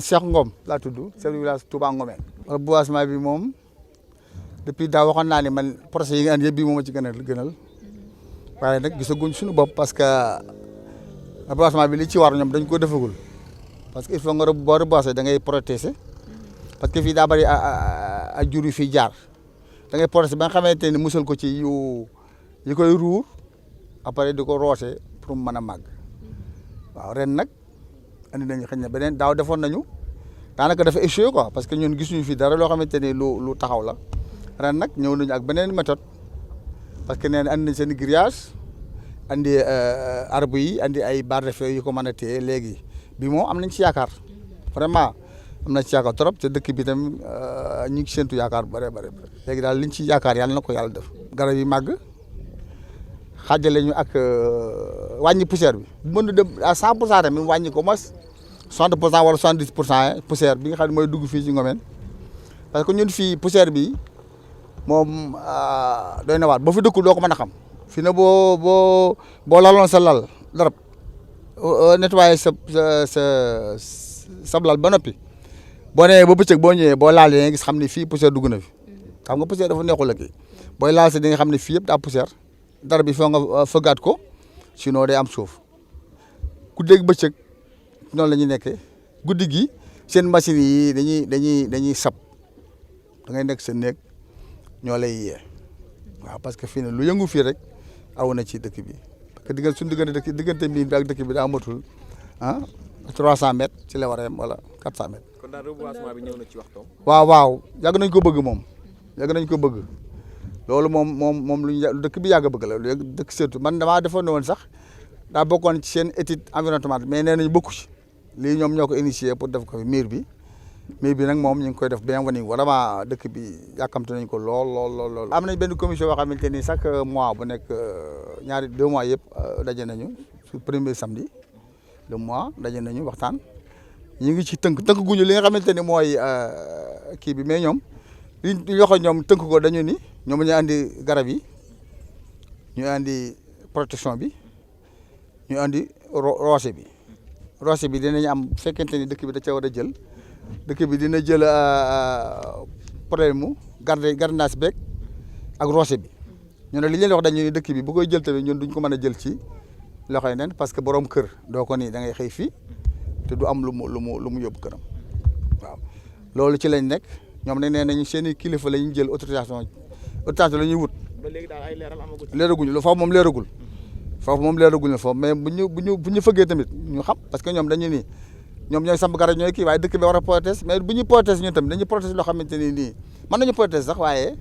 Cheikh Ngom laa tudd chef de village Touba Ngomène. reboisement bi moom depuis daaw waxoon naa ne man projet yi nga andi yëpp bii moom a ci gënal waaye nag gisaguñ suñu bopp parce que reboisement bi li ci war ñoom dañ ko defagul parce que il faut nga boo reboiser da ngay protéger parce que fii daa bëri ay jur yu fii jaar da ngay protéger ba nga xamante ni musal ko ci yi koy ruur après di ko roose pour mu mën a màgg waaw ren nag andi nañu xëy na beneen daaw defoon nañu daanaka dafa échoué quoi parce que ñun gisuñu fi dara loo xamante ni lu taxaw la ren nag ñëw nañu ak beneen méthode parce que nee na andi nañ seen grillage andi arbre yi andi ay barre de fer yu ko mën a téye léegi bi moom am nañ ci yaakaar vraiment am nañ ci yaakaar trop te dëkk bi tamit ñu ngi séntu yaakaar bu bëree bëri léegi daal liñ ci yaakaar yàlla na ko yàlla def garab yi màgg xaajale ñu ak wàññi poussière bi bu mën a dem à 100% tamit wàññi ko mos 60% wala 70% poussière bi nga xam ne mooy dugg fii ci Ngomène parce que ñun fii poussière bi moom doy na waat boo fi dëkkul doo ko mën a xam fii na boo laloon sa lal darab nettoyé sa lal ba noppi boo nee ba bëccëg boo ñëwee boo laalee gis xam ne fii poussière dugg na fi xam nga poussière dafa neexul ak booy laal sa di nga xam ne fii yëpp daa poussière dara bi foo nga fëggaat ko sinon day am suuf guddeeg bëccëg noonu la ñuy nekkee guddi gi seen machines yi dañuy sab da ngay nekk sa néeg ñoo lay yee waaw parce que fii ne lu yëngu fii rek aw na ci dëkk bi parce que diggante miin bi ak dëkk bi daa matul 300 mètres ci la war a yem wala 400 mètres. kon daal reboisement bi ñëw na ci waxtoom. waaw yàgg nañ ko bëgg moom yàgg nañ ko bëgg loolu moom lu ñu dëkk bi yàgg bëgg la lu dëkk surtout man damaa defoon ne woon sax daa bokkoon ci seen étude environnementale mais nee nañu bokku ci lii ñoom ñoo ko initié pour def ko fi miir bi nag moom ñu ngi koy def bien wani vraiment dëkk bi yàkkamte nañ ko lool. am nañ benn commission boo xamante ni chaque mois bu nekk ñaari 2 mois yëpp daje nañu su premier samedi le mois daje nañu waxtaan ñu ngi ci tënk guñu li nga xamante ni mooy kii bi mais ñoom li wax ñoom tënk ko dañu ni ñoom ñu andi garab yi ñu andi protection bi ñu andi roose bi dinañ am fekkente ni dëkk bi da ca war a jël dëkk bi dina jël problème mu gardiennage beeg ak roose bi ñu ne li leen wax dañu ni dëkk bi bu koy jël tamit ñun duñ ko mën a jël ci loxoy nen parce que borom kër doo ko ni da ngay xëy fii te du am lu mu yóbbu këram waaw loolu ci lañ nekk ñoom nag nee nañu seen i kilifa la ñuy jël autorisation la ñuy wut. ba léegi daal ay leeral amagu ci. leeraguñu foofu moom leeragul na foofu mais bu ñu fëggee tamit ñu xam parce que ñoom dañu ni ñoom ñooy samp garab ñooy kii waaye dëkk bi war a protéger mais bu ñuy protéger ñun tamit dañuy protéger loo xamante ni nii mën nañu protéger sax waaye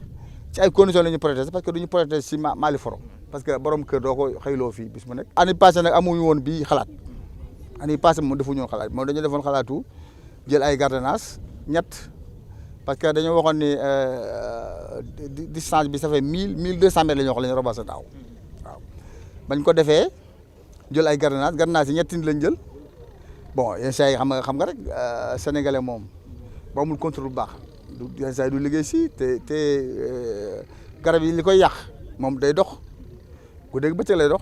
ci ay conditions la ñuy protéger parce que duñu protéger si Mali foro parce que borom kër doo ko xëyloo fii bis mu nekk. année passée nag amuñu woon bii xalaat année passée moom defuñu woon xalaat moom dañu defoon xalaatu jël ay gardiennage ñett parce que dañoo waxoon ni distance bi ça fait 1200 mètres la ñu wax la ñu reboiser daaw waaw bañ ko defee jël ay gardiennage yi ñetti nit lañ jël bon yenn saa yi xam nga rek sénégalais moom ba amul contrôle bu baax yenn saa yi du liggéey si te garab yi li koy yàq moom day dox ku dégg bëccëg lay dox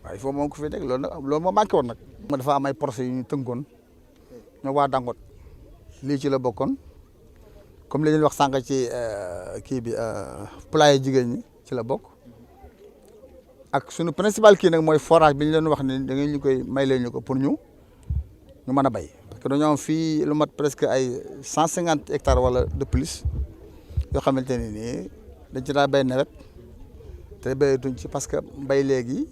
waaye il faut moom ku fi nekk loolu moo manqué woon nag. dafa am ay projets yu ñu tënkoon ñoo waa Dangote lii ci la bokkoon comme li ñu wax sànq ci kii bi poulailler jigéen ñi ci la bokk ak sunu principal kii nag mooy forage bi ñu leen wax ne da ngeen ñu koy may leen ñu ko pour ñu mën a béy parce que dañoo am fii lu mat presque ay 150 hectares wala de plus yoo xamante ne nii dañ ci daa béy nawet te béyatuñ ci parce que mbéy léegi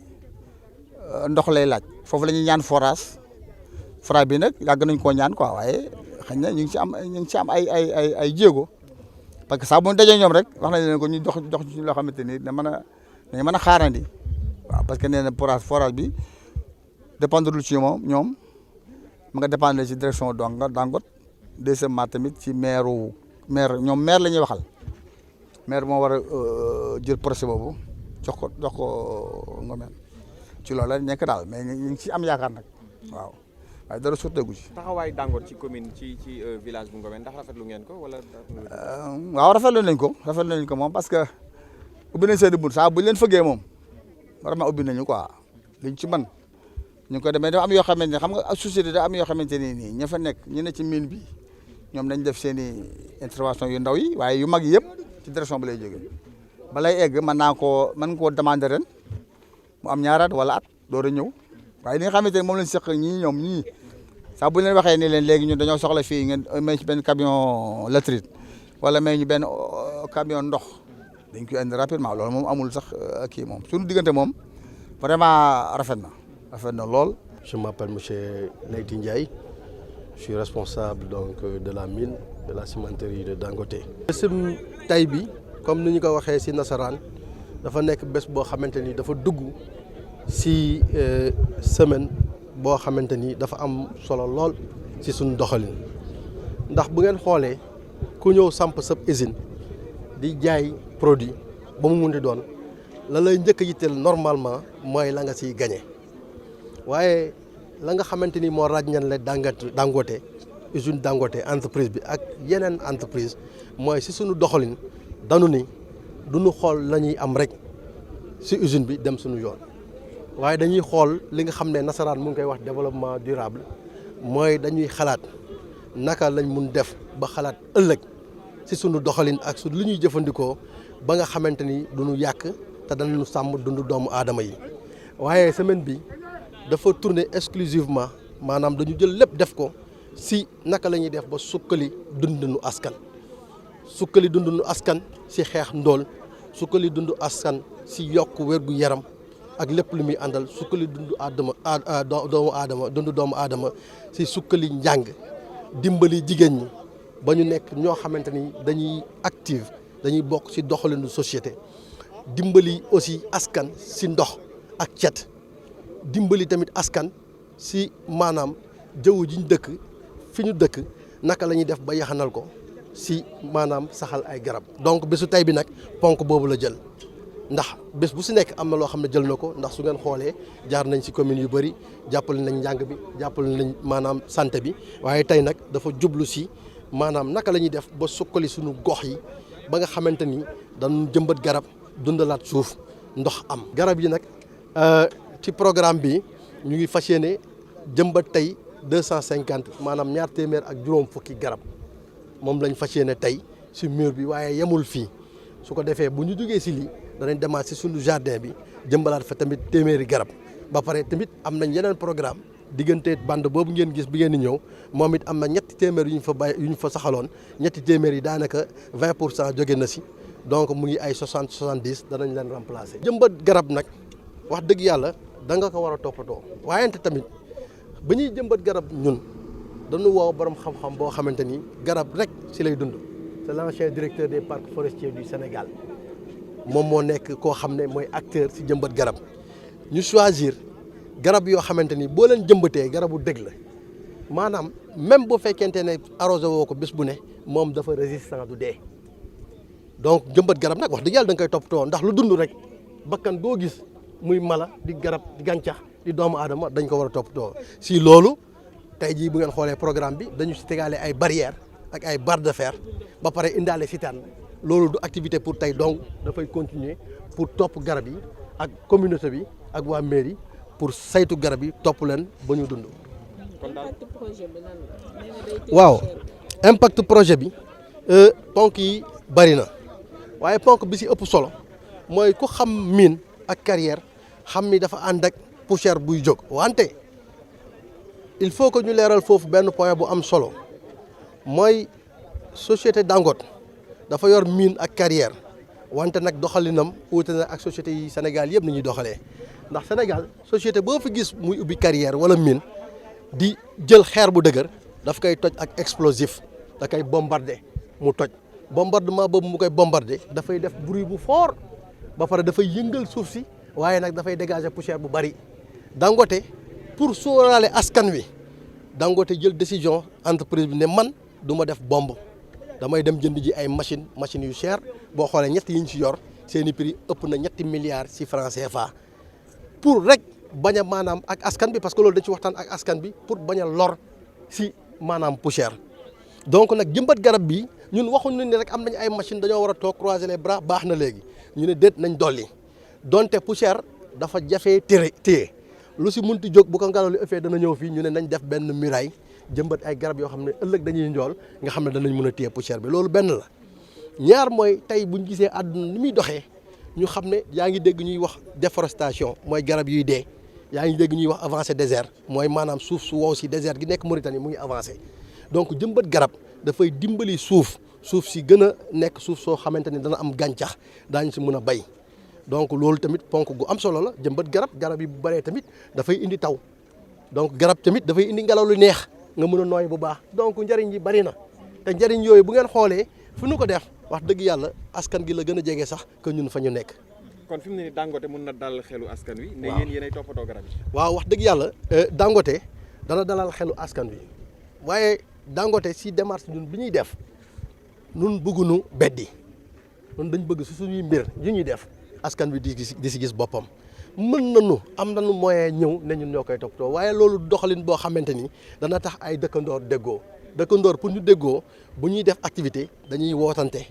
ndox lay laaj foofu la ñuy ñaan forage bi nag yàgg nañ koo ñaan quoi waaye xëy na ñu ngi ci am ay jéego parce que saa bu ñu dajee ñoom rek wax nañ leen ko ñu jox ci loo xamante ni dañ mën a xaarandi waaw parce que nee na forage bi dépendre ci ñoom mu nga dépendre ci direction Dangote deuxièmement tamit ci maire ñoom maire la ñuy waxal maire moo war a jël projet boobu jox ko Ngomène ci loolu la nekk daal mais ñu ngi ci am yaakaar nag waaw waaye dara sotteegu ci. taxawaay Dangote ci commune ci village bu Ngomène ndax rafetlu ngeen ko wala. waaw rafetlu nañ ko moom parce que ubbi nañ seen i bunt saa bu ñu leen fëggee moom vraiment ubbi nañu quoi liñ ci mën ñu ngi ko demee dafa am yoo xamante ne xam nga société da am yoo xamante ne nii ña fa nekk ñu ne ci mine bi ñoom dañ def seen i intervention yu ndaw yi waaye yu mag yi yëpp ci direction bi lay jógee balay egg mën koo demander ren mu am ñaaraat wala at door a ñëw waaye li nga xamante ne moom lañ seq ñii ñoom ñii saa bu leen waxee ni leen léegi ñun dañoo soxla fii ngeen may ci benn camion latérite wala may ñu benn camion ndox dañ koy indi rapidement loolu moom amul sax kii moom suñu diggante moom vraiment rafet na lool. Je m'appelle monsieur Leyti Ndiaye, je suis responsable donc de la mine de la cimenterie de Dangote. bésum tay bi comme ni ñu ko waxee ci nasaraan dafa nekk bés boo xamante ni dafa dugg ci semaine boo xamante ni dafa am solo lool ci suñu doxalin ndax bu ngeen xoolee ku ñëw samp sa usine di jaay produit ba mu munti doon la lay njëkk a yitteel normalement mooy la nga ciy gagné waaye la nga xamante ni moo ràññal la Dangote usine Dangote entreprise bi ak yeneen entreprise mooy ci suñu doxalin danu ni duñu xool la ñuy am rek ci usine bi dem suñu yoon waaye dañuy xool li nga xam ne nasaraan mu ngi koy wax développement durable mooy dañuy xalaat naka lañ mun def ba xalaat ëllëg ci suñu doxalin ak su li ñuy jëfandikoo ba nga xamante ni duñu yàq te danañu sàmm dundu doomu aadama yi waaye semaine bi dafa tourner exclusivement maanaam dañu jël lépp def ko ci naka la ñuy def ba sukkali dundinu askan ci xeex ndool sukkali dundu askan ci yokk wérgu yaram ak lépp lu muy àndal sukkali dundu doomu aadama ci sukkali njàng dimbali jigéen ñi ba ñu nekk ñoo xamante ni dañuy active dañuy bokk ci doxalinu société dimbali aussi askan ci ndox ak cet dimbali tamit askan ci maanaam jaww ji ñu dëkk fi ñu dëkk naka la ñuy def ba yaxanal ko ci maanaam saxal ay garab donc bésu tey bi nag ponk boobu la jël ndax bés bu ci nekk am na loo xam ne jël na ko ndax su ngeen xoolee jaar nañ ci communes yu bëri jàppale nañ njàng bi jàppale nañ maanaam santé bi waaye tey nag dafa jublu ci maanaam naka la ñuy def ba sukkali suñu gox yi ba nga xamante ni dañu jëmbat garab dundalaat suuf ndox am garab yi nag ci programme bi ñu ngi fas yéene jëmbat tey 250 maanaam ñaar téeméer ak juróom fukki garab moom lañ fas yéene tey ci mur bi waaye yemul fii su ko defee bu ñu jógee ci lii danañ demaat ci suñu jardin bi jëmbalaat fa tamit téeméeri garab ba pare tamit am nañ yeneen programme diggante bande boobu ngeen gis bi ngeen di ñëw moom it am na ñetti téeméer yu ñu fa saxaloon ñetti téeméer yi daanaka 20% jóge na ci donc mu ngi ay 70 danañ leen remplacer. jëmbat garab nag wax dëgg yàlla da nga ko war a toppatoo waayante tamit ba ñuy jëmbat garab ñun dañu woo borom xam-xam boo xamante ni garab rek ci lay dund c'est l'ancien directeur des parcs forestiers du Sénégal moom moo nekk koo xam ne mooy acteur ci jëmbat garab ñu choisir garab yoo xamante ni boo leen jëmbatee garabu dëgg la maanaam même bu fekkente ne arrosé woo ko bés bu ne moom dafa résistant du dee donc jëmbat garab nag wax dëgg yàlla da nga koy toppatoo ndax lu dund rek bakkan boo gis muy mala di garab di gàncax di doomu aadama dañ ko war a toppatoo si loolu tey jii bu ngeen xoolee programme bi dañu si tegaale ay barrières ak ay barres de fer ba pare indaale citerne loolu du activité pour tey donc dafay continuer pour topp garab yi ak communauté bi ak waa mairie pour saytu garab yi topp leen ba ñu dund. waaw impact projet bi ponk yi bari na waaye ponk bi si ëpp solo mooy ku xam mine ak carrière xam ni dafa ànd ak poussière buy jóg wante il faut que ñu leeral foofu benn point bu am solo mooy société Dangote dafa yor mine ak carrière wante nag doxalinam wuute na ak société yi Sénégal yëpp ni ñuy doxalee ndax Sénégal société boo fi gis muy ubbi carrière wala mine di jël xeer bu dëgër daf koy toj ak explosif da koy bombardé mu toj bombardement boobu mu koy bombardé dafay def bruit bu fort ba pare dafay yëngal suuf si waaye nag dafay dégager poussière bu bari Dangote pour sóoraale askan wi Dangote jël décision entreprise bi ne man du ma def bombe damay dem jënd ji ay machines yu cher boo xoolee ñett yi ñu ci yor seeni prix ëpp na ñetti milliards ci francs CFA pour rek bañ a maanaam ak askan bi parce que loolu dañ ci waxtaan ak askan bi pour bañ a lor ci maanaam poussière donc nag jëmbat garab bi ñun waxuñu ne rek am nañ ay machines dañoo war a toog croiser les bras baax na léegi ñu ne déet nañ dolli donte poussière dafa jafee téye lu si munti jóg bu ko ngelaw li ëffee dana ñëw fii ñu ne nañ def benn muraille jëmbat ay garab yoo xam ne ëllëg dañuy njool nga xam ne danañ mën a téye poussière bi loolu benn la. ñaar mooy tey buñ gisee àdduna ni muy doxee ñu xam ne yaa ngi dégg ñuy wax déforestation mooy garab yuy dee yaa ngi dégg ñuy wax avancé désert mooy maanaam suuf su wow si désert gi nekk Mauritanie mu ngi avancé donc jëmbat garab dafay dimbali suuf si gën a nekk suuf soo xamante ni dana am gàncax daañu si mën a bay donc loolu tamit ponk gu am solo la jëmbat garab yi bu bëree tamit dafay indi taw donc garab tamit dafay indi ngelaw lu neex nga mën a nooy bu baax donc njëriñ yi bëri na te njëriñ yooyu bu ngeen xoolee fu ñu ko def wax dëgg yàlla askan gi la gën a jege sax que ñun fa ñu nekk. kon fi mu ne nii Dangote mun na dalal xelu askan wi. ne yéen yéenay toppatoo garab yi. waaw wax dëgg yàlla Dangote dana dalal xelu askan wi waaye Dangote si démarche ñun bi ñuy def ñun bëgguñu beddi ñun dañ bëgg si suñuy mbir yu ñuy def askan bi di si gis boppam mën nañu am nañu moyen ñëw ne ñun ñoo koy toppatoo waaye loolu doxalin boo xamante ni dana tax ay dëkkandoor dëkkandoor pour ñu déggoo bu ñuy def activité dañuy wootante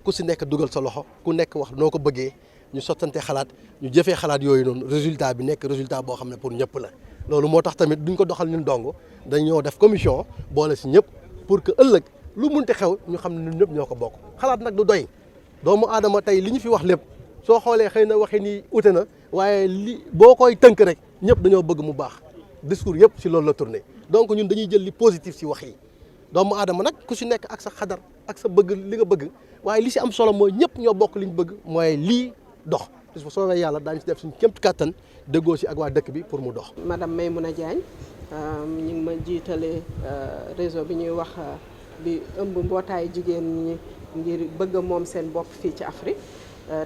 ku si nekk dugal sa loxo ku nekk wax noo ko bëggee ñu sottante xalaat ñu jëfee xalaat yooyu noonu résultat bi nekk résultat boo xam ne pour ñëpp la loolu moo tax tamit duñ ko doxal ñun dong dañoo def commission boole si ñëpp pour que ëllëg lu munti xew ñu xam ne ñun ñëpp ñoo ko bokk xalaat nag du doy doomu aadama tey li ñu fi wax lépp soo xoolee xëy na waxi ni ute na waaye li boo koy tënk rek ñëpp dañoo bëgg mu baax discours yëpp si loolu la tourné donc ñun dañuy jël li positif si wax yi doomu aadama nag ku si nekk ak sa xadar ak sa bëgg li nga bëgg waaye li si am solo mooy ñëpp ñoo bokk li ñu bëgg mooy lii dox bis bu soobee yàlla daañu si def suñu kéemtu kàttan déggoo si ak waa dëkk bi pour mu dox. madame Maymouna Diagne ñu ngi ma jiitale réseau bi ñuy wax bi ëmb mbootaayu jigéen ñi ngir bëgg moom seen bopp fii ci Afrique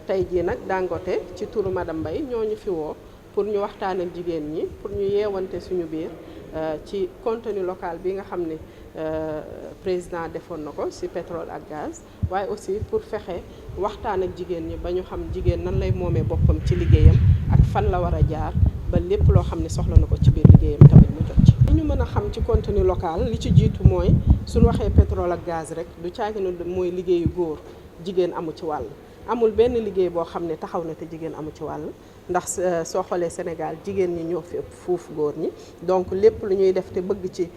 tey jii nag Dangote ci turu madame Mbaye ñoo ñu fi woo pour ñu waxtaan ak jigéen ñi pour ñu yeewante suñu biir ci contenu local bi nga xam ne président defoon na ko ci pétrole ak gaz waaye aussi pour fexe waxtaan ak jigéen ñi ba ñu xam jigéen nan lay moomee boppam ci liggéeyam ak fan la war a jaar ba lépp loo xam ne soxla na ko ci biir liggéeyam tamit mu jot ci. li ñu mën a xam ci contenu local li ci jiitu mooy suñu waxee pétrole ak gaz rek du caagi na mooy liggéeyu góor jigéen amu ci wàll. amul benn liggéey boo xam ne taxaw na te jigéen amu ci wàll ndax soo xoolee Sénégal jigéen ñi ñoo fi ëpp fuuf góor ñi donc lépp lu ñuy def te bëgg ci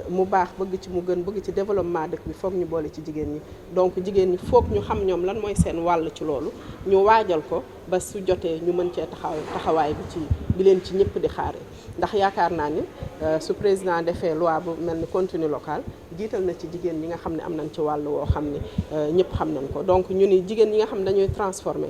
mu baax bëgg ci mu gën bëgg ci développement dëkk bi foog ñu boole ci jigéen ñi donc jigéen ñi foog ñu xam ñoom lan mooy seen wàll ci loolu ñu waajal ko ba su jotee ñu mën cee taxawaay bi ci bi leen ci ñëpp di xaare ndax yaakaar naa ni su président defee loi bu mel ni contenu local jiital na ci jigéen ñi nga xam ne am nañ ci wàll woo xam ne ñëpp xam nañ ko donc ñu ni jigéen ñi nga xam ne dañuy transformer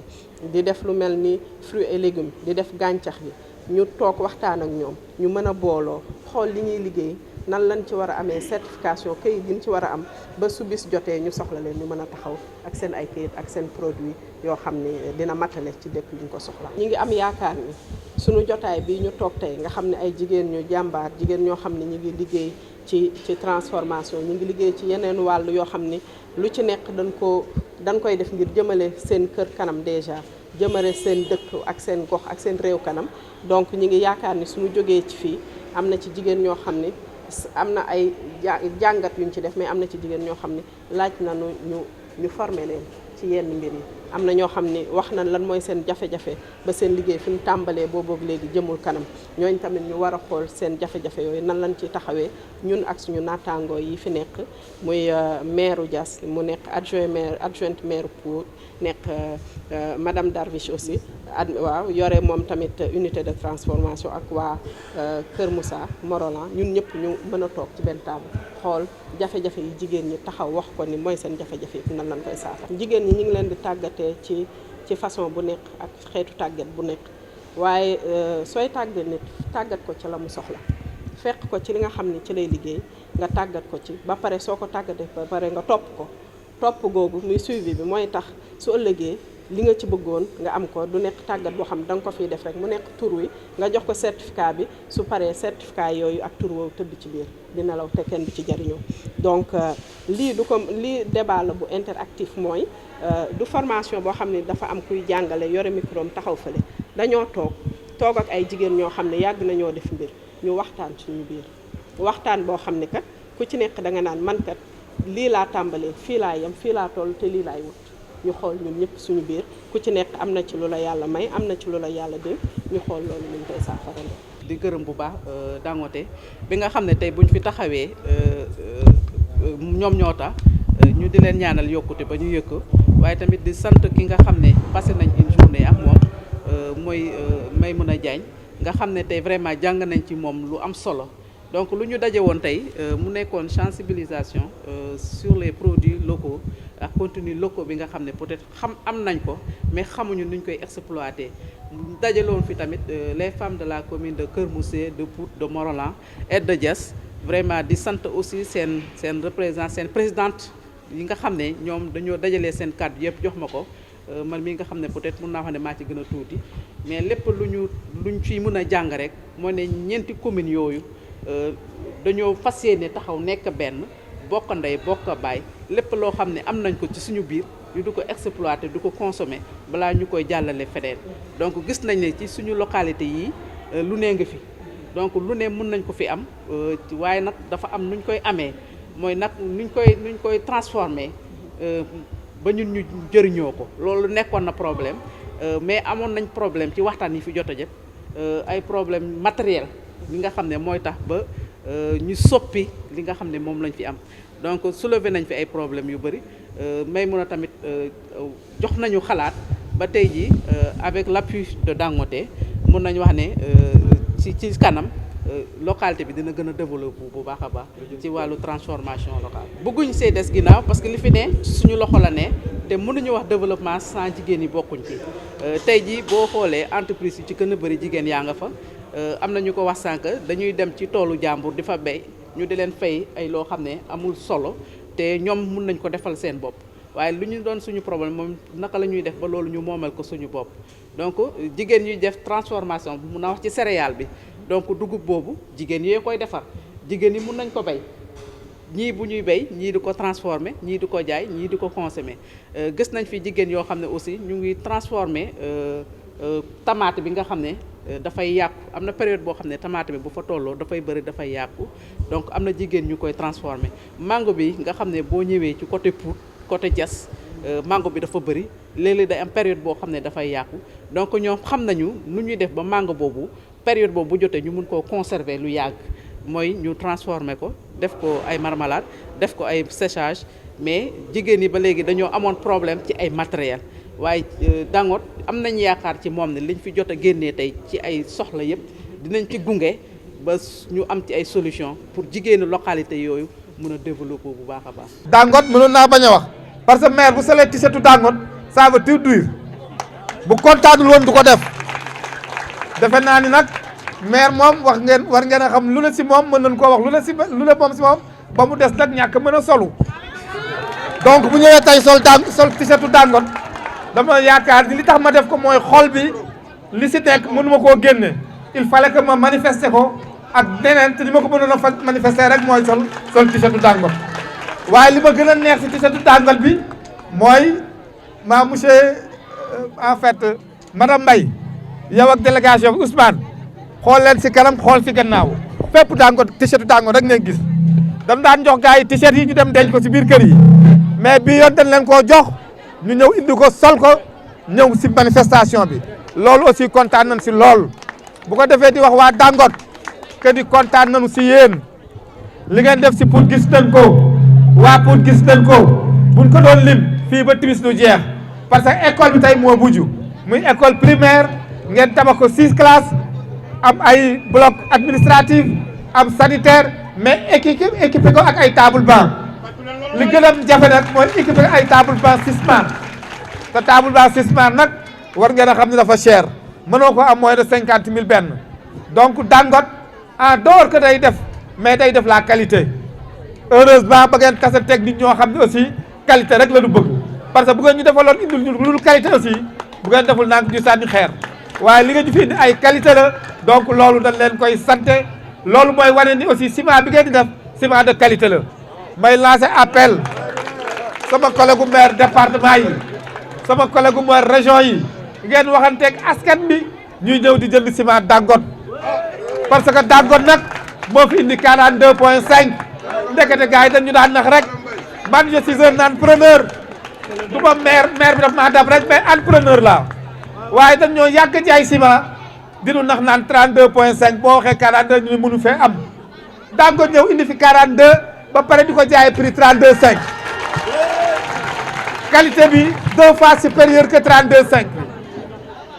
di def lu mel ni fruits et légumes di def gàncax gi ñu toog waxtaan ak ñoom ñu mën a booloo xool li ñuy liggéey nan lañ ci war a amee certification këyit gi ñu ci war a am ba su bis jotee ñu soxla leen ñu mën a taxaw ak seen ay këyit ak seen produit yoo xam ne dina matale ci dëkk yi ñu ko soxla. ñu ngi am yaakaar ni suñu jotaay bi ñu toog tey nga xam ne ay jigéen ñu jàmbaar jigéen ñoo xam ne ñu ngi liggéey ci transformation ñu ngi liggéey ci yeneen wàll yoo xam ni lu ci nekk dañ koy def ngir jëmale seen kër kanam déjà jëmale seen dëkk ak seen gox ak seen réew kanam donc ñu ngi yaakaar ni suñu jógee ci fii am na ci jigéen ñoo xam ne am na ay jàngat yuñ ci def mais am na ci jigéen ñoo xam ne laaj na ñu former leen ci yenn mbir yi am na ñoo xam ne wax na lan mooy seen jafe-jafe ba seen liggéey fi mu tàmbalee booboog léegi jëmul kanam ñooñ tamit ñu war a xool seen jafe-jafe yooyu nan lañ ci taxawee ñun ak suñu naataangoo yi fi nekk muy maire Diass mu nekk adjointe maire Pout nekk madame Darviche aussi waaw yore moom tamit unité de transformation ak waa Kër Moussa Morolan ñun ñëpp ñu mën a toog ci benn table xool jafe-jafe yi jigéen ñi taxaw wax ko ni mooy seen jafe-jafe yi nan lañ koy saafara jigéen ñi ñu ngi leen di tàggatee ci façon bu nekk ak xeetu tàggat bu nekk waaye sooy tàggat nit tàggat ko ci la mu soxla fekk ko ci li nga xam ne ci lay liggéey nga tàggat ko ci ba pare soo ko tàggatee ba pare nga topp googu muy suivi bi mooy tax su ëllëgee li nga ci bëggoon nga am ko du nekk tàggat boo xam ne da nga ko fiy def rek mu nekk tur wi nga jox ko certificat bi su paree certificat yooyu ak tur woowu tëdd ci biir dina law te kenn du ci jariñoo donc lii débat la bu interactif mooy du formation boo xam ne dafa am kuy jàngale yore micro am taxaw fële dañoo toog ak ay jigéen ñoo xam ne yàgg nañoo def mbir ñu waxtaan suñu biir waxtaan boo xam ne kat ku ci nekk da nga naan man kat lii laa tàmbalee fii laa yem fii laa toll te lii laay wut ñu xool ñun ñëpp suñu biir ku ci nekk am na ci lu la yàlla may am na ci lu la yàlla dénk ñu xool loolu ñu koy saafara. di gërëm bu baax Dangote bi nga xam ne tey buñ fi taxawee ñoom ñoo tax ñu di leen ñaanal yokkute ba ñu yëkk waaye tamit di sant ki nga xam ne passé nañ une journée ak moom mooy Maimouna Diagne nga xam ne tey vraiment jàng nañ ci moom lu am solo donc lu ñu daje woon tey mu nekkoon sensibilisation sur les produits locaux ak contenus locaux bi nga xam ne peut-être am nañ ko mais xamuñu nuñ koy exploiter dajaloon fi tamit les femmes de la commune de Kër Moussé de Pout de Morolan et de Diass vraiment di sant aussi seen représentant seen présidente yi nga xam ne ñoom dañoo dajalee seen kàddu yëpp jox ma ko man mi nga xam ne peut-être mën naa wax ne maa ci gën a tuuti mais lépp luñ ciy mën a jàng rek moo ne ñeenti communes yooyu dañoo fas yéene taxaw nekk benn bokk ndey bokk baay lépp loo xam ne am nañ ko ci suñu biir ñu du ko exploiter du ko consommer balaa ñu koy jàllale feneen donc gis nañ ne ci suñu localité yi lu ne nga fi donc lu ne mën nañ ko fi am waaye nag dafa am nuñ koy amee mooy nag nuñ koy transformer ba ñun ñu jëriñoo ko loolu nekkoon na problème mais amoon nañ problème ci waxtaan yi fi jot a jëf ay problème matériel li nga xam ne mooy tax ba ñu soppi li nga xam ne moom lañ fi am donc soulever nañ fi ay problèmes yu bëri may mun a tamit jox nañu xalaat ba tey jii avec l'appui de Dangote mun nañu wax ne ci kanam localité bi dina gën a développer bu baax a baax ci wàllu transformation locale. bëgguñ see des ginnaaw parce que li fi ne suñu loxo la ne te mënuñu wax développement sans jigéen yi bokkuñ ci tey jii boo xoolee entreprise yi ci gën a bëri jigéen yaa nga fa. am na ñu ko wax sànq dañuy dem ci toolu jàmbur di fa béy ñu di leen fay ay loo xam ne amul solo te ñoom mun nañ ko defal seen bopp waaye lu ñu doon suñu problème moom naka la ñuy def ba loolu ñu moomal ko suñu bopp donc jigéen ñuy def transformation bi mun naa wax ci céréale bi donc dugub boobu jigéen yee koy defar jigéen yi mun nañ ko béy ñii bu ñuy béy ñii di ko transformer ñii di ko jaay ñii di ko consommer gis nañ fi jigéen yoo xam ne aussi ñu ngi transformer tomate bi nga xam ne dafay yàqu am na période boo xam ne tomate bi bu fa tolloo dafay bëri dafay yàqu donc am na jigéen ñu koy transformer mango bi nga xam ne boo ñëwee ci côté Pout côté Diass mango bi dafa bëri léeg-léeg day am période boo xam ne dafay yàqu donc ñoom xam nañu nu ñuy def ba mango boobu période boobu bu jotee ñu mun koo conserver lu yàgg mooy ñu transformer ko def ko ay marmelade def ko ay séchage mais jigéen yi ba léegi dañoo amoon problème ci ay matériel waaye Dangote am nañ yaakaar ci moom ne liñ fi jot a génnee tey ci ay soxla yëpp dinañ ci gunge ba ñu am ci ay solution pour jigéenu localité yooyu mën a développer bu baax a baax. Dangote mënoon naa bañ a wax parce que maire bu solee tisetu Dangote ça veut tout dire bu kontaanul woon du ko def defe naa ni nag maire moom war ngeen a xam lu la si moom mën nañ koo wax lu la moom si moom ba mu des nag ñàkk mën a solu donc bu ñëwee tey sol tisetu Dangote dama yaakaar ni li tax ma def ko mooy xol bi li si nekk mënuma koo génne il fallait que ma manifester ko ak neneen te li ma ko mënoon a manifester rek mooy sol t-shirtu Dangote waaye li ma gën a neex si t-shirtu Dangote bi mooy monsieur en fait madame Mbaye yow ak délégation bi Ousmane xool leen si kanam xool si gannaaw fépp Dangote t-shirtu Dangote rek ngeen gis dam daan jox gars yi t-shirt yi ñu dem denc ko si biir kër yi mais bii yoon dañ leen koo jox ñu ñëw indi ko sol ko ñëw si manifestation bi loolu aussi kontaan nañ si lool bu ko defee di wax waa Dangote que di kontaan nañu si yéen li ngeen def si Pout gis nañ ko waa Pout gis nañ ko buñ ko doon lim fii ba timis du jeex parce que école bi tey moo mujj muy école primaire ngeen tabax ko 6 classes am ay bloc administratif am sanitaire mais équipé ko ak ay table banc li gën a jafe nag mooy équipé ay table banc Sismar te table banc Sismar nag war ngeen a xam ne dafa cher mënoo ko am moins de 50 000 benn donc Dangote en dehors que day def mais day def la qualité heureusement ba ngeen kase teg nit ñoo xam ne aussi qualité rek la ñu bëgg parce que bu ngeen ñu defaloon indil ñu lu qualité aussi bu ngeen deful naan ñu sànni xeer waaye li nga ñu fi indi ay qualité la donc loolu dañ leen koy santé loolu mooy wane ni aussi ciment bi ngeen di def ciment de qualité la may lancer appel sama collègue maire département yi sama collègue maire région yi ngeen waxanteeg askan bi ñuy ñëw di jënd ciment Dangote parce que Dangote nag moo fi indi 42.5 ndekete gars yi dañ ñu daan nax rek man je suis un entrepreneur du ma maire bi daf maa dab rek mais entrepreneur la waaye dañ ñoo yàgg ci ay ciment dinu nax naan 32.5 boo waxee 42 ñu mënu fee am Dangote ñëw indi fi 42 ba pare di ko jaayee prix 32.5 qualité bi 2 fois supérieur que 32.5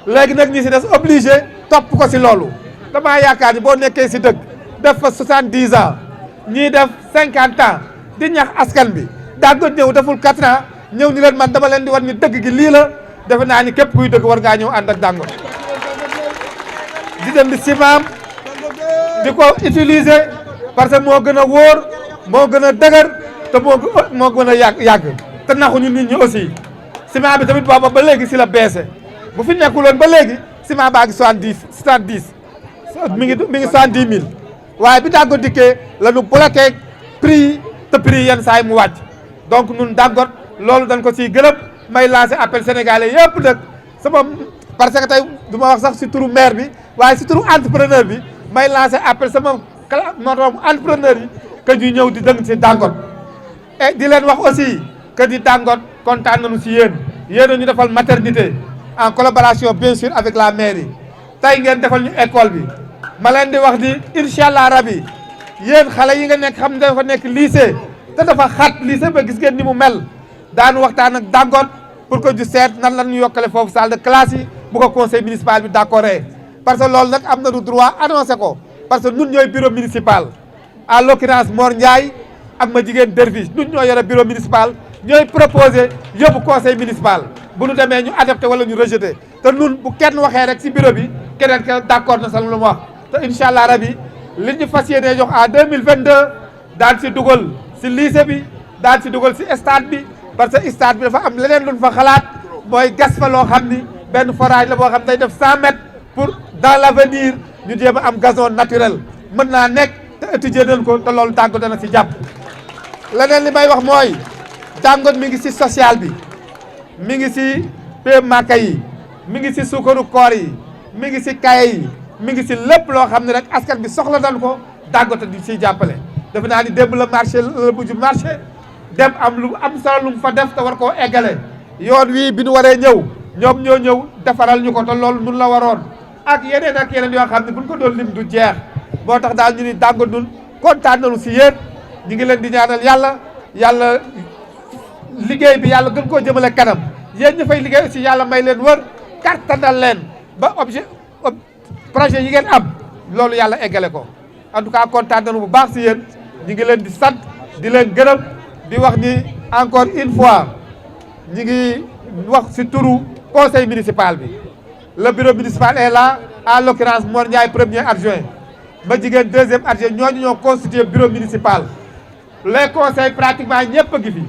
léegi nag ñi si des obligé topp ko si loolu damaa yaakaar ni boo nekkee si dëkk def fa 70 ans ñii def 50 ans di ñax askan bi Dangote ñëw deful 4 ans ñëw ni leen man dama leen di war ni dëgg gi lii la defe naa ni képp kuy dëgg war ngaa ñëw ànd ak Dangote di jënd ciment di ko utiliser parce que moo gën a wóor moo gën a dëgër te moo gën a yàgg te naxuñu nit ñi aussi ciment bi tamit booba ba léegi si la baissé bu fi nekkuloon ba léegi ciment baa ngi 70 mi ngi 70 000 waaye bi Dangote dikkee la ñu bloqué prix yi te prix yi yenn saa yi mu wàcc donc ñun Dangote loolu dañ ko siy gërëm may lancé appel sénégalais yëpp nag sama parce que tey du ma wax sax si turu maire bi waaye si turu entrepreneur bi may lancé appel sama moroom entrepreneur yi que ñu ñëw di dëng si Dangote et di leen wax aussi que di Dangote kontaan nañu si yéen yéen a ñu defal maternité en collaboration bien sûr avec la mairie tey ngeen defal ñu école bi ma leen di wax di incha allah rabi yéen xale yi nga nekk xam ne dafa nekk lycée te dafa xat lycée ba gis ngeen ni mu mel daanu waxtaan ak Dangote pour que ñu seet nan la ñu yokkale foofu salle de classe yi bu ko conseil municipal bi d'accord parce que loolu nag am na du droit annoncé ko parce que ñun ñooy bureau municipal en l'occurrence Mor Ndiaye ak ma jigéen Derviche ñun ñoo yore bureau municipal ñooy proposé yóbbu conseil municipal bu ñu demee ñu adopté wala ñu rejeté te ñun bu kenn waxee rek si bureau bi keneen ke d'accord na sa lu mu wax te incha allah rabi li ñu fas yéenee jox en 2022 daan si dugal si lycée bi daan si dugal si stade bi parce que stade bi dafa am leneen luñ fa xalaat mooy gas fa loo xam ni benn forage la boo xam day def 100 mètres pour dans l'avenir ñu jéem a am gazon naturel mën naa nekk te étudier nañ ko te loolu Dangote dana si jàpp. leneen li may wax mooy Dangote mi ngi si social bi mi ngi si pay màkka yi mi ngi si suukaru koor yi mi ngi si kaye yi mi ngi si lépp loo xam ne rek askan bi soxla nañ ko Dangote di siy jàppale. defe naa ni démb la marché la mujj marché dem am lu am solo lu mu fa def te war koo eggale yoon wii bi nu waree ñëw ñoom ñoo ñëw defaral ñu ko te loolu nun la waroon ak yeneen yoo xam ne buñ ko doon lim du jeex moo tax daal ñu ni Dangote nun kontaan nañu si yéen ñu ngi leen di ñaanal yàlla liggéey bi yàlla gën koo jëmale kanam yéen ñi fay liggéey aussi yàlla may leen wër kattanal leen ba projet yi ngeen am loolu yàlla eggale ko en tout cas kontaan nañu bu baax si yéen ñu ngi leen di sant di leen gërëm di wax ni encore une fois ñi ngi wax si turu conseil municipal bi le bureau municipal est là en l'occurrence Mor Ndiaye premier adjoint ma jigéen deuxième adjoint ñooñu ñoo constitué bureau municipal les conseils pratiquement ñëpp a ngi fi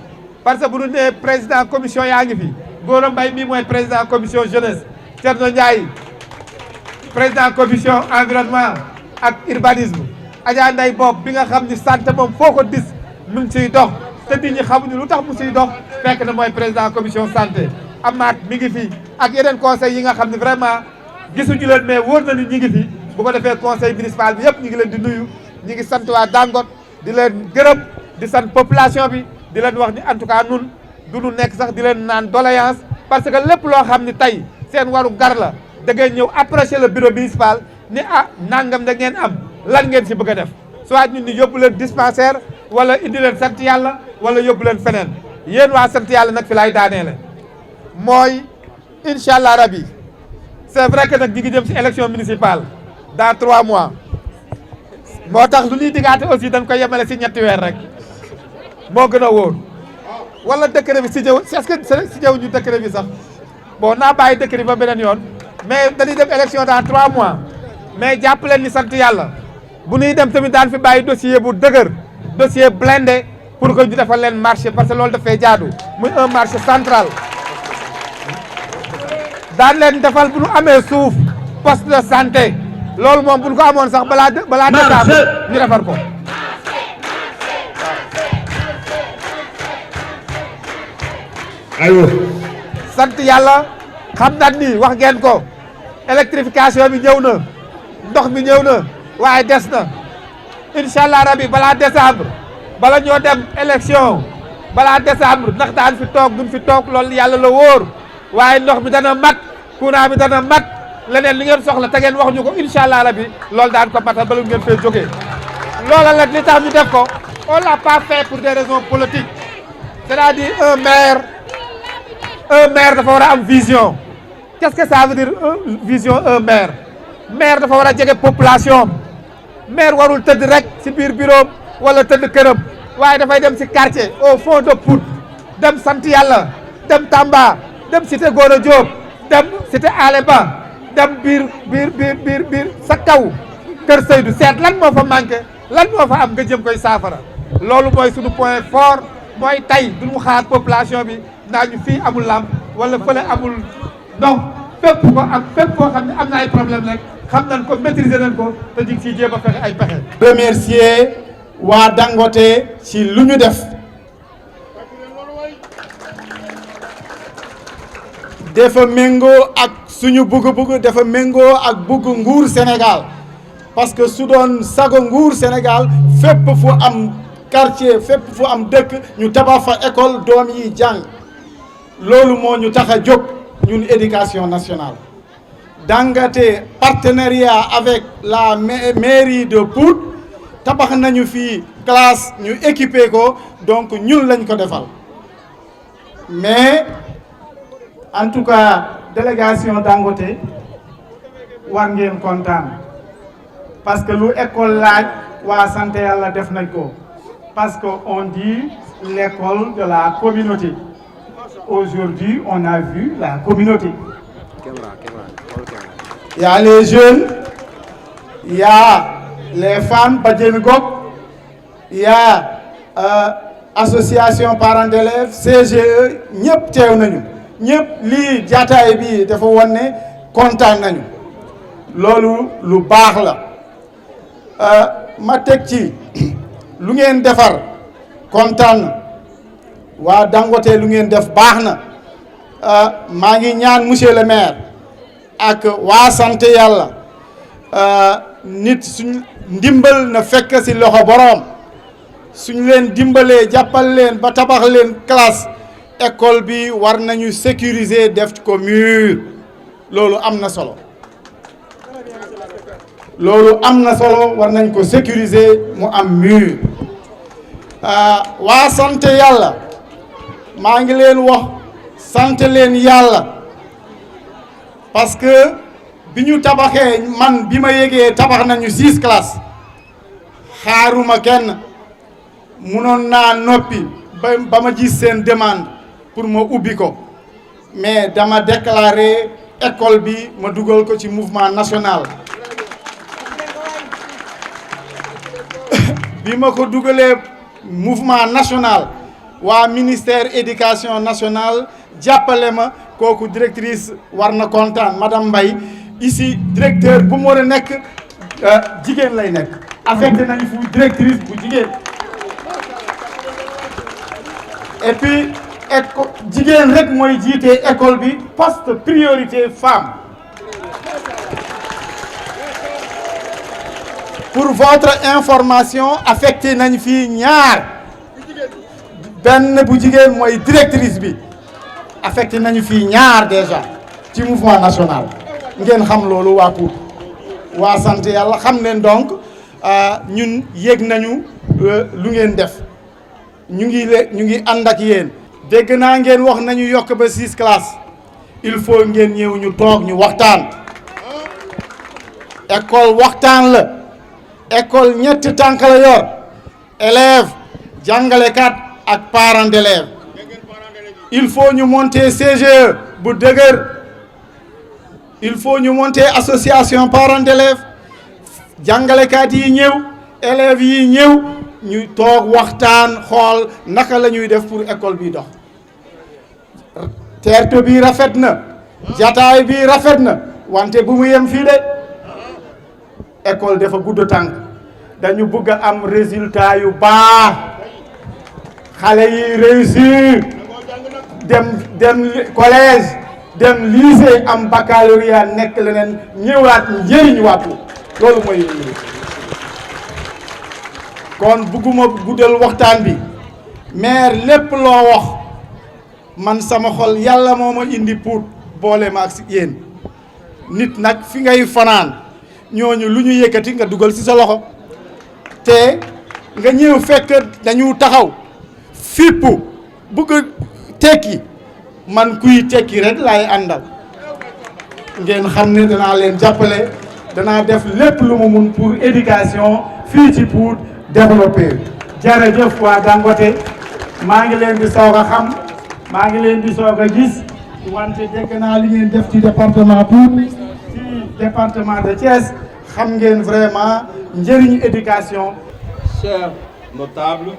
parce que bu ñu nee président commission yaa ngi fi Gora Mbaye mii mooy président commission jeunesse Thierno Ndiaye président commission environnement ak urbanisme Adja Ndeye Bob bi nga xam ni santé moom foo ko dis mu ngi siy dox te nit ñi xamuñu lu tax mu siy dox fekk na mooy président commission santé Amath mi ngi fi ak yeneen conseil yi nga xam ne vraiment gisuñu leen mais wóor na ni ñi ngi fi bu ko defee conseil municipal bi yëpp ñu ngi leen di nuyu ñi ngi sant waa Dangote di leen gërëm di sant population bi di leen wax ni en tout cas nun du ñu nekk sax di leen naan doléance parce que lépp loo xam ni tey seen waru gar la da ngeen ñëw approcher le bureau municipal ni ah nangam da ngeen am lan ngeen si bëgg a def soit ñun ni yóbbu leen dispensaire wala indi leen sant yàlla wala yóbbu leen feneen yéen waa sant yàlla nag fi laay daaneele mooy incha allah rabi c'est vrai que nag ñi ngi jëm si élection municipale dans 3 mois moo tax lu ñuy diggaate aussi dañ koy yemale si ñetti weer rek moo gën a wóor wala décret bi si jëw est-ce que si jëw ñu décret bi sax bon naa bàyyi décret bi ba beneen yoon mais dañuy dem élection dans 3 mois mais jàpp leen ni sant yàlla bu ñuy dem tamit daan fi bàyyi dossier bu dëgër dossier blindé pour que ñu defal leen marché parce que loolu dafay jaadu muy un marché central daan leen defal bu ñu amee suuf poste de santé loolu moom bu ñu ko amoon sax balaa décembre ñu defar ko aywa sant yàlla xam nañ ni wax ngeen ko électrification bi ñëw na ndox mi ñëw na waaye des na incha allah rabi balaa décembre bala ñoo dem élection balaa décembre ndax daan fi toog duñ fi toog loolu yàlla la wóor waaye ndox mi dana mat courant bi dana mat leneen li ngeen soxla te ngeen wax ñu ko incha allah rabi loolu daan ko matal ba lu ngeen fee jógee loola nag li tax ñu def ko on l'a pas fait pour des raisons politiques c'est-à-dire un maire dafa war a am vision qu'est-ce que ça veut dire vision un maire dafa war a jege population maire warul tëdd rek ci biir bureau wala tëdd këram waaye dafay dem ci quartier au fond de Pout dem sant yàlla dem Tamba dem cité Gora Diop dem cité Aleba dem biir sa kaw Kër Seydou seet lan moo fa manqué lan moo fa am nga jëm koy saafara loolu mooy suñu point fort mooy tey duñu xaar population bi naa ñu fii amul lamp wala fële amul ndox fépp ko ak fépp koo xam ne am na ay problème rek xam nañ ko maîtriser nañ ko te ñu ngi siy jéem a fexe ay pexe. remercier waa Dangote ci lu ñu def dafa méngoo ak suñu bëgg-bëgg dafa méngoo ak bëgg nguur Sénégal parce que su doon sago nguur Sénégal fépp fu am quartier fépp fu am dëkk ñu tabax fa école doom yi jàng loolu moo ñu tax a jóg ñun éducation nationale. Dangote partenariat avec la mairie de Pout tabax nañu fii classe ñu équipé ko donc ñun lañ ko defal mais en tout cas délégation Dangote war ngeen kontaan parce que lu école laaj waa sant yàlla def nañ ko parce que on dit l'école de la communauté aujourd'hui on a vu la communauté. Il y a les jeunes, il y a les femmes Badiane Gok, il y a association parents d'élèves CGE ñëpp teew nañu ñëpp lii jaataay bi dafa wane ne kontaan nañu loolu lu baax la ma teg ci lu ngeen defar kontaan na waa Dangote lu ngeen def baax na maa ngi ñaan monsieur le maire ak waa sant yàlla nit suñ ndimbal na fekk ci loxo boroom suñ leen dimbalee jàppal leen ba tabax leen classe école bi war nañu sécuriser def ko mur loolu am na solo war nañ ko sécuriser mu am mur waa sant yàlla maa ngi leen wax sant leen yàlla parce que bi ñu tabaxee man bi ma yégee tabax nañu 6 classes xaaruma kenn munoon naa noppi ba ma gis seen demande pour ma ubbi ko mais dama déclarer école bi ma dugal ko ci mouvement national bi ma ko dugalee mouvement national waa ministère éducation nationale jàppale ma kooku directrice war na kontaan madame Mbaye ici directeur bu mu war a nekk jigéen lay nekk affecté nañu fu directrice bu jigéen et puis jigéen rek mooy jiite école bi poste priorité femme. Pour votre information affecté nañ fii ñaar benn bu jigéen mooy directrice bi affecté nañu fii ñaar déjà ci mouvement national ngeen xam loolu waa Pout waa sant yàlla xam leen donc ñun yéeg nañu lu ngeen def ñu ngi ànd ak yéen. dégg naa ngeen wax nañu yokk ba 6 classes il faut ngeen ñëw ñu toog ñu waxtaan école waxtaan la école ñetti tànk la yor élève jàngalekat ak parents d'élèves il faut ñu monter CGE bu dëgër il faut ñu monter association parents d'élèves jàngalekat yi ñëw élèves yi ñëw ñu toog waxtaan xool naka la ñuy def pour école bi dox teerto bi rafet na jataay bi rafet na wante bu mu yem fii de école dafa gudd tànk dañu bëgg a am résultat yu baax xale yi réussir dem collège dem lycée am baccalauréat nekk leneen ñëwaat njëriñ waatu loolu mooy kon bëgguma guddal waxtaan bi maire lépp loo wax man sama xol yàlla moo ma indi Pout boole ma ak yéen nit nag fi ngay fanaan ñooñu lu ñu yëkkati nga dugal ci sa loxo te nga ñëw fekk dañu taxaw fippu bëgg tekki man kuy tekki rek laay àndal ngeen xam ne danaa leen jàppale danaa def lépp lu mu mun pour éducation fii ci Pout développer. jërëjëf waa Dangote maa ngi leen di soog a xam maa ngi leen di soog a gis wante dégg naa li ngeen def ci département Pout ci département de Thiès xam ngeen vraiment njëriñu éducation. Chers notables,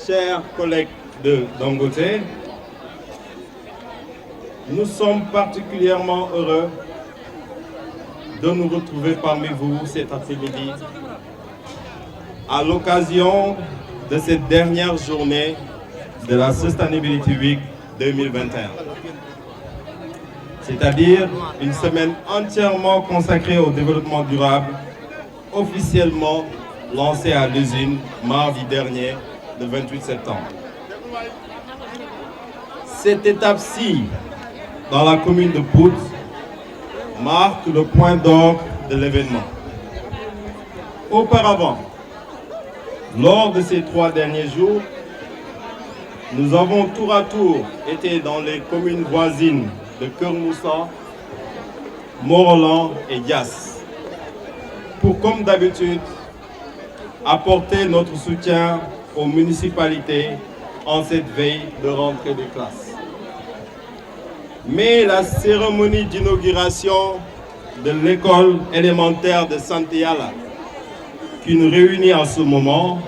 chers collègues de Dangote, nous sommes particulièrement heureux de nous retrouver parmi vous cet après-midi à l'occasion de cette dernière journée de la Sustainability Week 2021. C'est-à-dire une semaine entièrement consacrée au développement durable, officiellement lancée à l'usine mardi dernier, le 28 septembre. Cette étape-ci, dans la commune de Pout, marque le point d'orgue de l'événement. Auparavant, lors de ces 3 derniers jours, nous avons tour à tour été dans les communes voisines de Keur Moussa, Morolan et Diass, pour, comme d'habitude, apporter notre soutien aux municipalités en cette veille de rentrée des classes. Mais la cérémonie d'inauguration de l'école élémentaire de Santiyala, qui nous réunit en ce moment,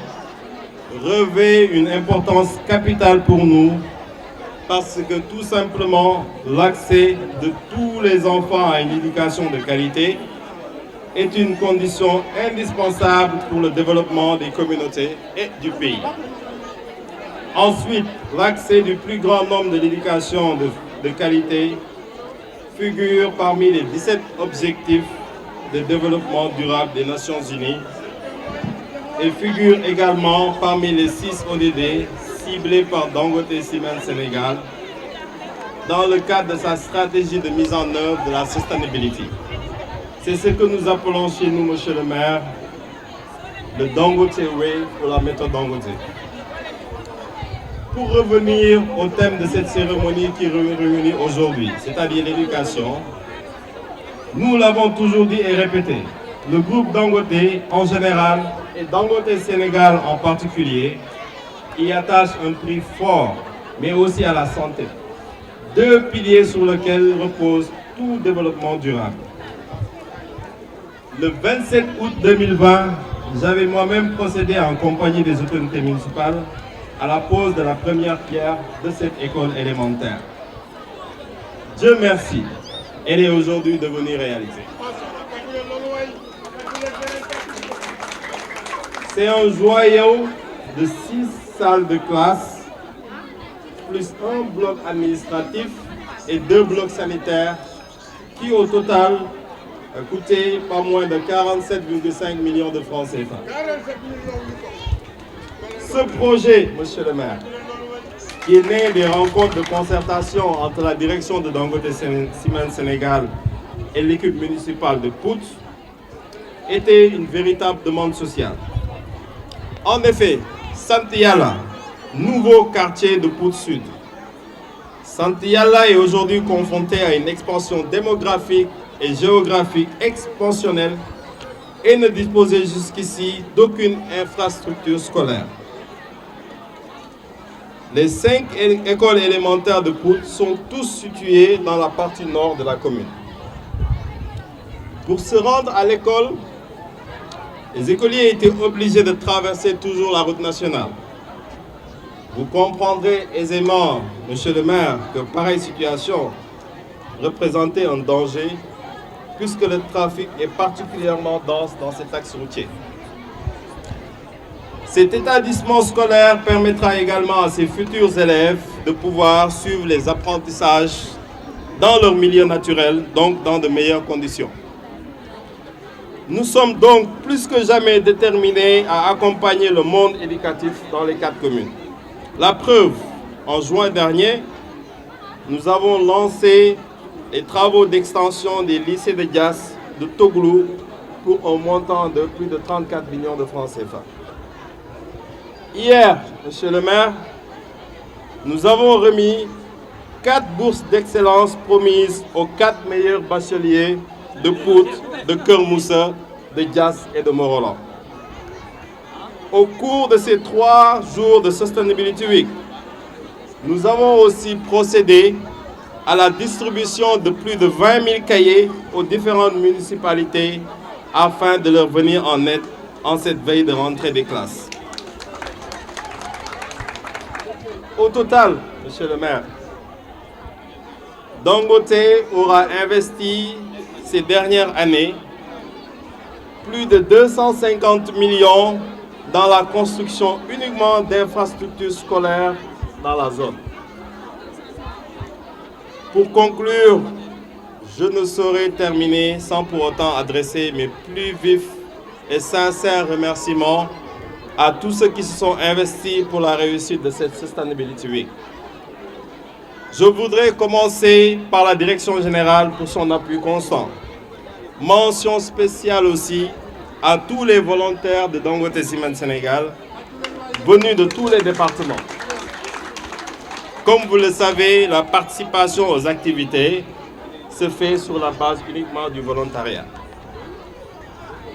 revêt une importance capitale pour nous parce que tout simplement l'accès de tous les enfants à une éducation de qualité est une condition indispensable pour le développement des communautés et du pays. Ensuite, l'accès du plus grand nombre de l'éducation de qualité figure parmi les 17 objectifs de développement durable des Nations Unies et figure également parmi les 6 ODD ciblés par Dangote Cement Sénégal dans le cadre de sa stratégie de mise en œuvre de la sustainability. C'est ce que nous appelons chez nous, monsieur le maire, le Dangote Way ou la méthode Dangote. Pour revenir au thème de cette cérémonie qui réunit aujourd'hui, c'est-à-dire l'éducation, nous l'avons toujours dit et répété, le groupe Dangote en général et Dangote Sénégal en particulier y attache un prix fort, mais aussi à la santé. 2 piliers sur lesquels repose tout développement durable. Le 27 août 2020, j'avais moi-même procédé en compagnie des autorités municipales à la pose de la première pierre de cette école élémentaire. Dieu merci, elle est aujourd'hui devenue réalité. C'est un joyau de 6 salles de classe, plus un bloc administratif et 2 blocs sanitaires qui au total a coûté pas moins de 47,5 millions de francs CFA. Ce projet, monsieur le maire, qui est né des rencontres de concertation entre la direction de Dangote Cement Sénégal et l'équipe municipale de Pout, était une véritable demande sociale. En effet, Santiyala, nouveau quartier de Pout Sud. Santiyala est aujourd'hui confronté à une expansion démographique et géographique expansionnelle et ne disposait jusqu'ici d'aucune infrastructure scolaire. Les 5 écoles élémentaires de Pout sont tous situées dans la partie nord de la commune. Pour se rendre à l'école, les écoliers étaient obligés de traverser toujours la route nationale. Vous comprendrez aisément, monsieur le maire, que pareille situation représentait un danger puisque le trafic est particulièrement dense dans cet axe routier. Cet établissement scolaire permettra également à ses futurs élèves de pouvoir suivre les apprentissages dans leur milieu naturel, donc dans de meilleures conditions. Nous sommes donc plus que jamais déterminés à accompagner le monde éducatif dans les 4 communes. La preuve, en juin dernier, nous avons lancé les travaux d'extension des lycées de Diass, de Toglou, pour un montant de plus de 34 millions de francs CFA. Hier, Monsieur le maire, nous avons remis 4 bourses d'excellence promises aux 4 meilleurs bacheliers de Pout, de Keur Moussa, de Diass et de Morolan. Au cours de ces 3 jours de Sustainability Week, nous avons aussi procédé à la distribution de plus de 20 000 cahiers aux différentes municipalités afin de leur venir en aide en cette veille de rentrée des classes. Au total, Monsieur le maire, Dangote aura investi ces dernières années plus de 250 millions dans la construction uniquement d'infrastructures scolaires dans la zone. Pour conclure, je ne saurais terminer sans pour autant adresser mes plus vifs et sincères remerciements à tous ceux qui se sont investis pour la réussite de cette Sustainability Week. Je voudrais commencer par la Direction générale pour son appui constant. Mention spéciale aussi à tous les volontaires de Dangote Cement Sénégal, venus de tous les départements. Comme vous le savez, la participation aux activités se fait sur la base uniquement du volontariat.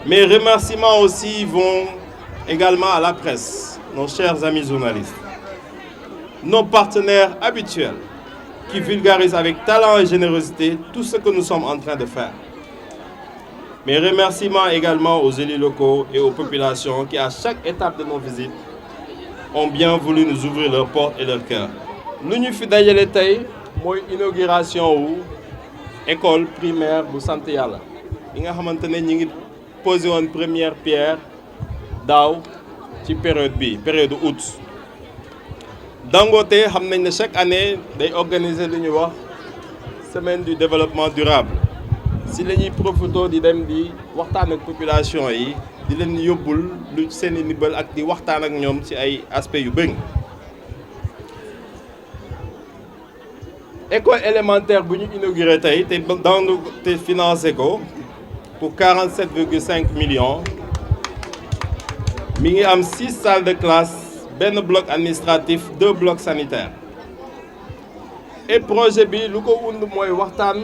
Mes remerciements aussi vont également à la presse, nos chers amis journalistes, nos partenaires habituels qui vulgarisent avec talent et générosité tout ce que nous sommes en train de faire. Mes remerciements également aux élus locaux et aux populations qui, à chaque étape de nos visites, ont bien voulu nous ouvrir leurs portes et leurs cœurs. Lu ñu fi dajale tey mooy inauguration wu école primaire bu Sant Yàlla yi nga xamante ne ñi ngi posé woon première pierre daaw ci période août. Dangote xam nañ ne chaque année day organiser lu ñuy wax semaine du développement durable si la ñuy profité di dem di waxtaan ak population yi di leen yóbbul lu seen i ndimbal ak di waxtaan ak ñoom ci ay aspects yu bëri. École élémentaire bu ñu inauguré tey te financé ko pour 47,5 millions mi ngi am 6 salles de classe, benn bloc administratif, 2 blocs sanitaires. Et projet bi lu ko wund mooy waxtaan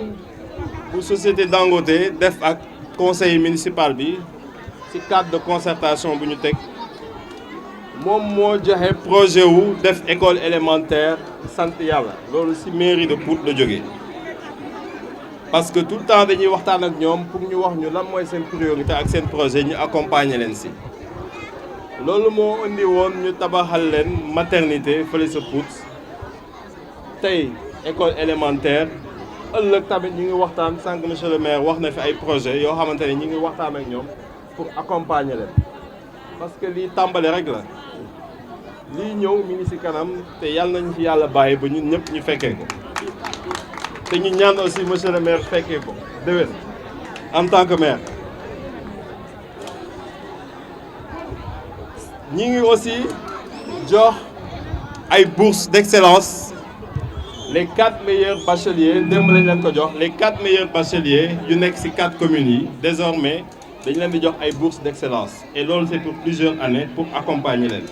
bu société Dangote def ak conseil municipal bi ci cadre de concertation bu ñu teg moom moo joxe projet wu def école élémentaire Sant Yàlla loolu ci mairie de Pout la jógee parce que tout le temps dañuy waxtaan ak ñoom pour ñu wax ñu lan mooy seen priorité ak seen projet ñu accompagner leen ci loolu moo indi woon ñu tabaxal leen maternité fële sa Pout tey école élémentaire ëllëg tamit ñu ngi waxtaan sànq monsieur le maire wax na fi ay projet yoo xamante ne ñu ngi waxtaan ak ñoom pour accompagner leen parce que lii tàmbali rek la lii ñëw mi ngi ci kanam te yàlla nañu fi yàlla bàyyi ba ñun ñëpp ñu fekkee ko te ñu ñaan aussi monsieur le maire fekkee ko déwén en tant que maire. ñi ngi aussi jox ay bourses d'excellence les 4 meilleurs bacheliers démb lañ leen ko jox les 4 meilleurs bacheliers yu nekk ci 4 communes yi désormais dañ leen di jox ay bourses d'excellence et loolu c'est pour plusieurs années pour accompagner leen.